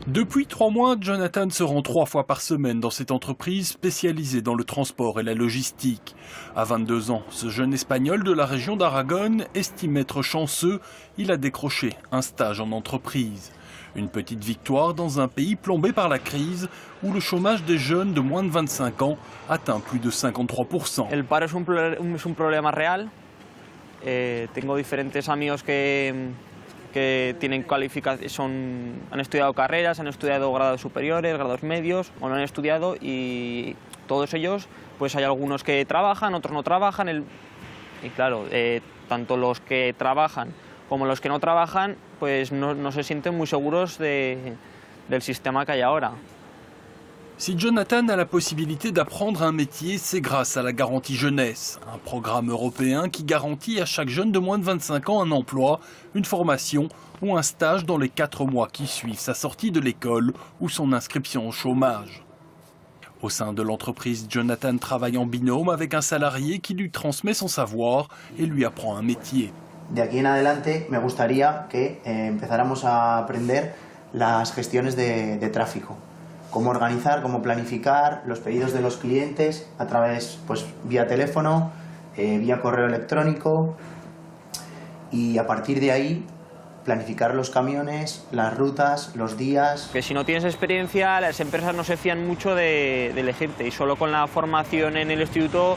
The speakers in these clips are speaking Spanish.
Depuis 3 mois, Jonathan se rend 3 fois par semaine dans cette entreprise spécialisée dans le transport et la logistique. À 22 ans, ce jeune Espagnol de la région d'Aragon estime être chanceux. Il a décroché un stage en entreprise. Une petite victoire dans un pays plombé par la crise où le chômage des jeunes de moins de 25 ans atteint plus de 53%. El paro es un problema real. Tengo diferentes amigos que tienen han estudiado carreras, han estudiado grados superiores, grados medios, o no han estudiado, y todos ellos, pues hay algunos que trabajan, otros no trabajan, y claro, tanto los que trabajan como los que no trabajan, pues no se sienten muy seguros del sistema que hay ahora. Si Jonathan a la possibilité d'apprendre un métier, c'est grâce à la garantie jeunesse, un programme européen qui garantit à chaque jeune de moins de 25 ans un emploi, une formation ou un stage dans les 4 mois qui suivent sa sortie de l'école ou son inscription au chômage. Au sein de l'entreprise, Jonathan travaille en binôme avec un salarié qui lui transmet son savoir et lui apprend un métier. De aquí en adelante me gustaría que empezáramos a aprender las gestiones de tráfico. Cómo organizar, cómo planificar los pedidos de los clientes a través, pues, vía teléfono, vía correo electrónico, y a partir de ahí planificar los camiones, las rutas, los días. Que si no tienes experiencia, las empresas no se fían mucho de elegirte, y solo con la formación en el instituto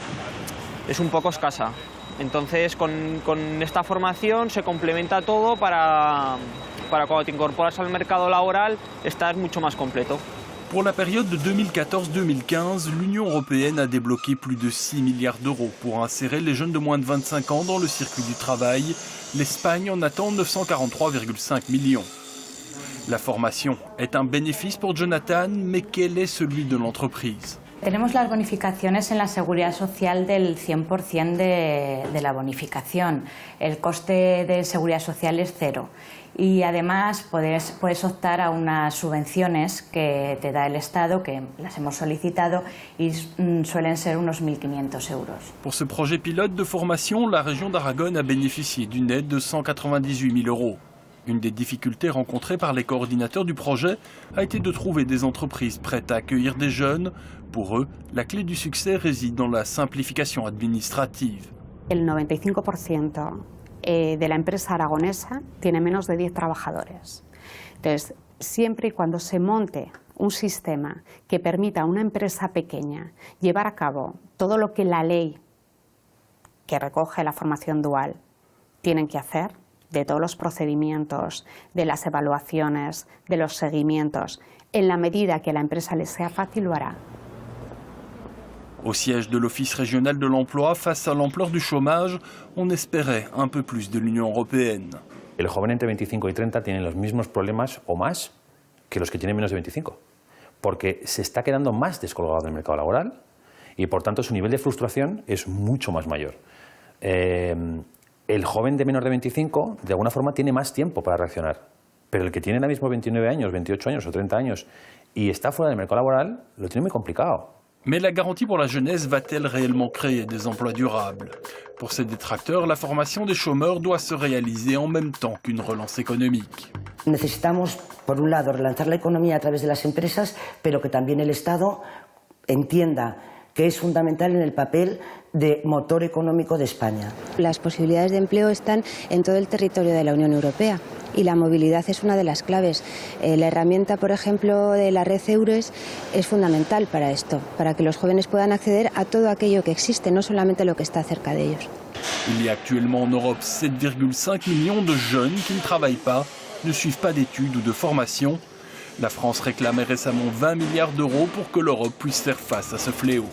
es un poco escasa. Entonces con esta formación se complementa todo para cuando te incorporas al mercado laboral estás mucho más completo. Pour la période de 2014-2015, l'Union européenne a débloqué plus de 6 milliards d'euros pour insérer les jeunes de moins de 25 ans dans le circuit du travail. L'Espagne en attend 943,5 millions. La formation est un bénéfice pour Jonathan, mais quel est celui de l'entreprise ? Tenemos las bonificaciones en la seguridad social del 100% de la bonificación. El coste de seguridad social es cero. Y además puedes optar a unas subvenciones que te da el Estado, que las hemos solicitado, y suelen ser unos 1.500 euros. Pour ce projet pilote de formation, la région d'Aragon a bénéficié d'une aide de 198 000 euros. Une des difficultés rencontrées par les coordinateurs du projet a été de trouver des entreprises prêtes à accueillir des jeunes. Pour eux, la clé du succès réside dans la simplification administrative. El 95% de la empresa aragonesa tiene menos de 10 trabajadores. Entonces, siempre y cuando se monte un sistema que permita a una empresa pequeña llevar a cabo todo lo que la ley que recoge la formación dual tienen que hacer, de todos los procedimientos, de las evaluaciones, de los seguimientos, en la medida que la empresa les sea fácil, lo hará. Au siège de l'Office régional de l'emploi, face à l'ampleur du chômage, on espérait un peu plus de l'Union européenne. El joven entre 25 y 30 tiene los mismos problemas o más que los que tienen menos de 25, porque se está quedando más descolgado del mercado laboral y por tanto su nivel de frustración es mucho más mayor. El joven de menor de 25, de alguna forma, tiene más tiempo para reaccionar. Pero el que tiene ahora mismo 29 años, 28 años o 30 años y está fuera del mercado laboral, lo tiene muy complicado. Mais la garantie pour la jeunesse va-t-elle réellement créer des emplois durables? Pour ces détracteurs, la formation des chômeurs doit se réaliser en même temps qu'une relance économique. Necesitamos, por un lado, relanzar la economía a través de las empresas, pero que también el Estado entienda que es fundamental en el papel de motor económico de España. Las posibilidades de empleo están en todo el territorio de la Unión Europea y la movilidad es una de las claves. La herramienta, por ejemplo, de la red EURES es fundamental para esto, para que los jóvenes puedan acceder a todo aquello que existe, no solamente lo que está cerca de ellos. Il y a actuellement en Europe 7,5 millions de jeunes qui ne travaillent pas, ne suivent pas d'études ou de formation. La France réclamait récemment 20 milliards d'euros pour que l'Europe puisse faire face à ce fléau.